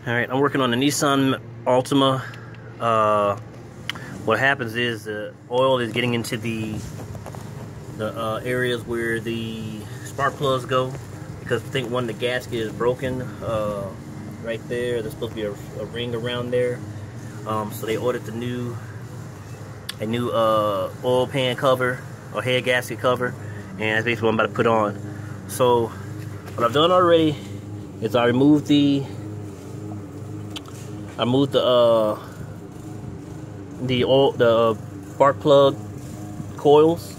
Alright, I'm working on the Nissan Altima. What happens is the oil is getting into the areas where the spark plugs go, because I think one of the gasket is broken right there. There's supposed to be a ring around there. So they ordered a new oil pan cover or head gasket cover, and that's basically what I'm about to put on. So what I've done already is I removed the spark plug coils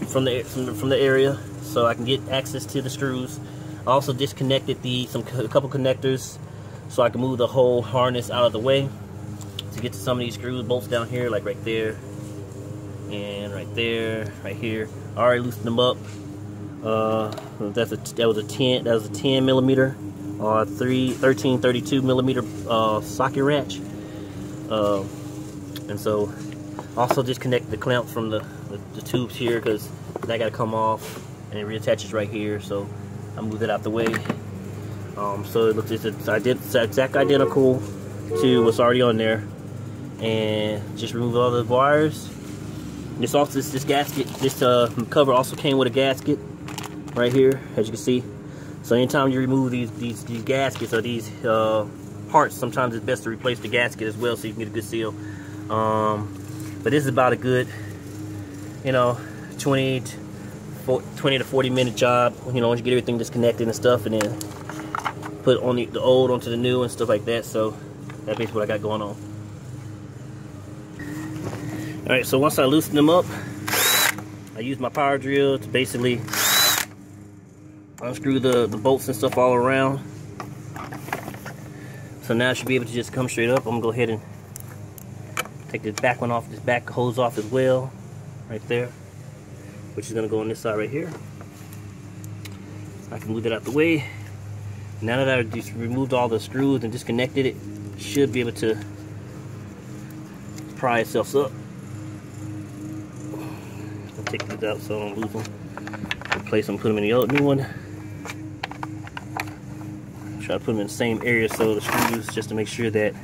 from the area, so I can get access to the screws. I also disconnected a couple connectors so I can move the whole harness out of the way to get to some of these screws, bolts down here, like right there and right there, right here. I already loosened them up. That was a 10 millimeter 1332 millimeter socket wrench, and so also disconnect the clamp from the tubes here, because that got to come off, and it reattaches right here. So I moved it out the way. So it looks it's exact identical to what's already on there, and just remove all the wires. This gasket, this cover also came with a gasket right here, as you can see. So anytime you remove these gaskets or these parts, sometimes it's best to replace the gasket as well, so you can get a good seal. But this is about a good, 20 to 40 minute job. Once you get everything disconnected and stuff, and then put on the old onto the new and stuff like that. So that's basically what I got going on. All right, so once I loosen them up, I use my power drill to basically unscrew the bolts and stuff all around. So now I should be able to just come straight up. I'm gonna go ahead and take this back one off, this back hose off as well, right there, which is gonna go on this side right here. I can move it out the way. Now that I've just removed all the screws and disconnected it, should be able to pry itself up. I'll take these out so I don't lose them. Replace them, put them in the new one. Try to put them in the same area, so the screws, just to make sure that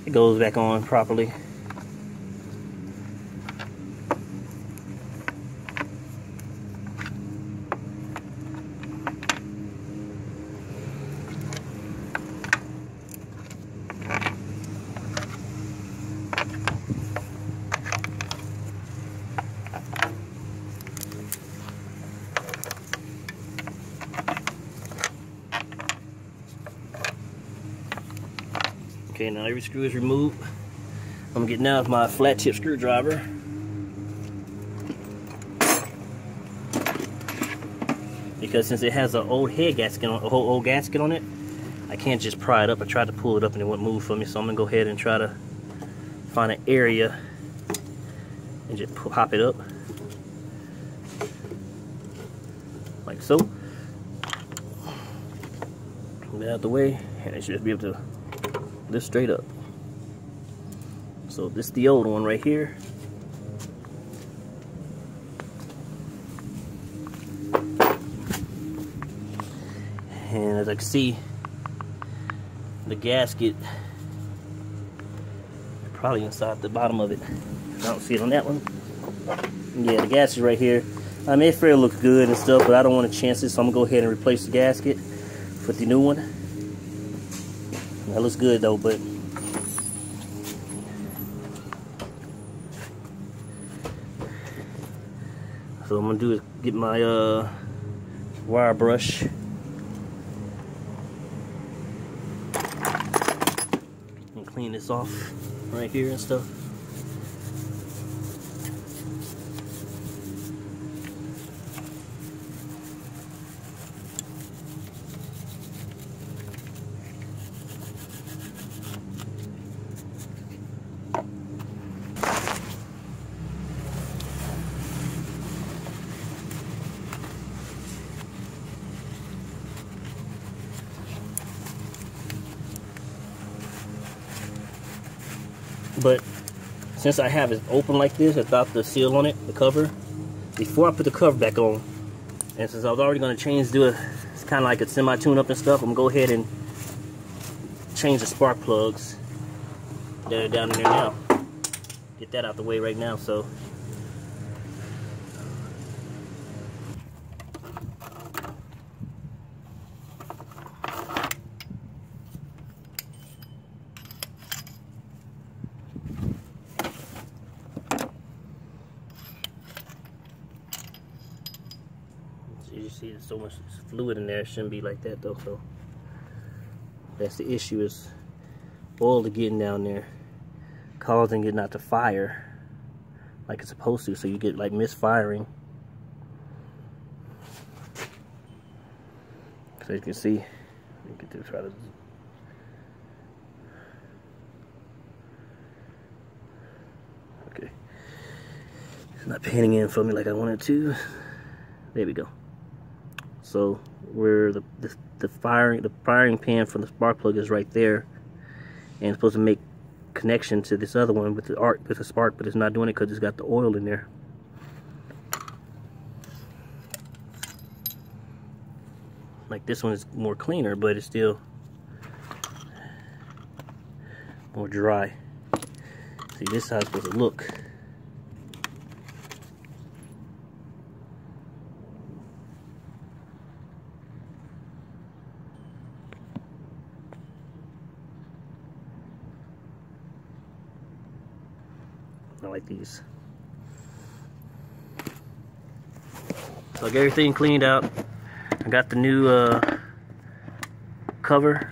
it goes back on properly. Okay, now every screw is removed. I'm getting out my flat tip screwdriver. Because since it has an old head gasket on, a whole old gasket on it, I can't just pry it up. I tried to pull it up and it wouldn't move for me, so I'm gonna go ahead and try to find an area and just pop it up. Like so. Move it out the way, and it should be able to lift straight up. So this is the old one right here. And as I can see, the gasket probably inside the bottom of it. I don't see it on that one. Yeah, the gasket right here. I mean, it fairly looks good and stuff, but I don't want to chance it, so I'm gonna go ahead and replace the gasket with the new one. That looks good though, but so I'm gonna do is get my wire brush and clean this off right here and stuff. But since I have it open like this without the seal on it, the cover, before I put the cover back on, and since I was already going to change, it's kind of like a semi-tune up and stuff, I'm going to go ahead and change the spark plugs that are down in there now. Get that out the way right now. So you see there's so much fluid in there. It shouldn't be like that though. So that's the issue, is oil to getting down there, causing it not to fire like it's supposed to. So you get like misfiring. So you can see, you can try to. Okay, it's not panning in for me like I wanted to. There we go. So where the firing pin for the spark plug is right there, and it's supposed to make connection to this other one with the spark, but it's not doing it because it's got the oil in there. Like this one is more cleaner, but it's still more dry. See, this is how it's supposed to look. I like these. So I got everything cleaned out. I got the new cover.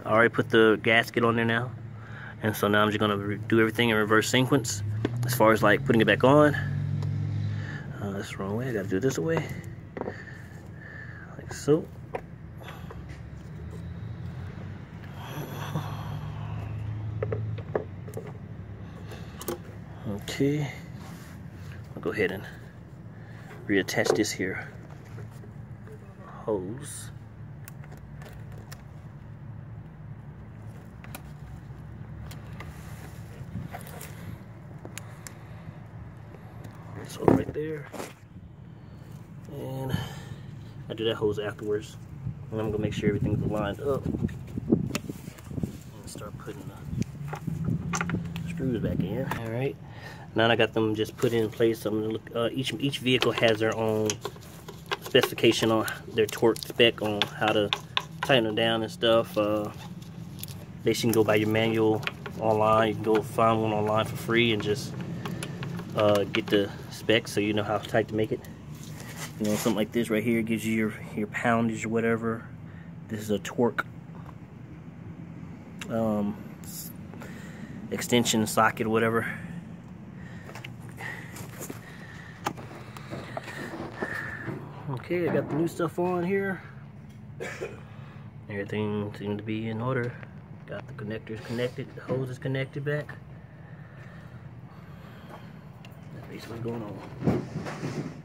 I already put the gasket on there now. And so now I'm just gonna do everything in reverse sequence. As far as like putting it back on. That's the wrong way. I gotta do it this way. Like so. Okay, I'll go ahead and reattach this here hose. So right there, and I do that hose afterwards, and I'm gonna make sure everything's lined up and start putting the screws back in. All right. Now I got them just put in place. I'm gonna look. Each vehicle has their own specification on their torque spec on how to tighten them down and stuff. They can go buy your manual online. You can go find one online for free and just get the specs so you know how tight to make it. You know, something like this right here gives you your poundage or whatever. This is a torque extension socket or whatever. Okay, I got the new stuff on here. Everything seemed to be in order. Got the connectors connected, the hose is connected back. That's basically what's going on.